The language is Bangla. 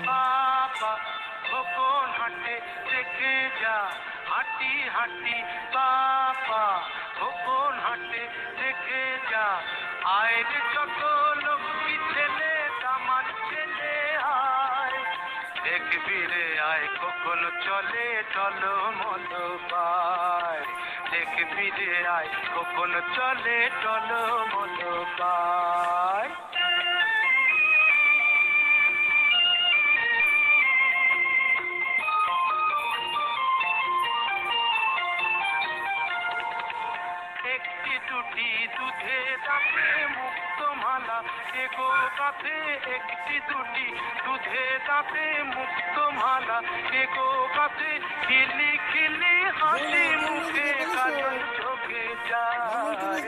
বাবা খোকন হাঁটে দেখে যা, হাঁটি হাঁটি বাবা খোকন হাঁটে দেখে যা। আয়ের যত লক্ষ্মী ছেলে দামার ছেলে আয়, দেখবি রে আয় খোকন চলে টলমল পায়, দেখবি রে আয় খোকন চলে টলমল পায়। একটি দুটি দুধে দাঁতে মুক্ত মালা এগো কাছে, একটি দুটি দুধে দাঁতে মুক্ত মালা এগো কাছে। খিলি খিলি হাসি মুখে কাজল চোখে যায়,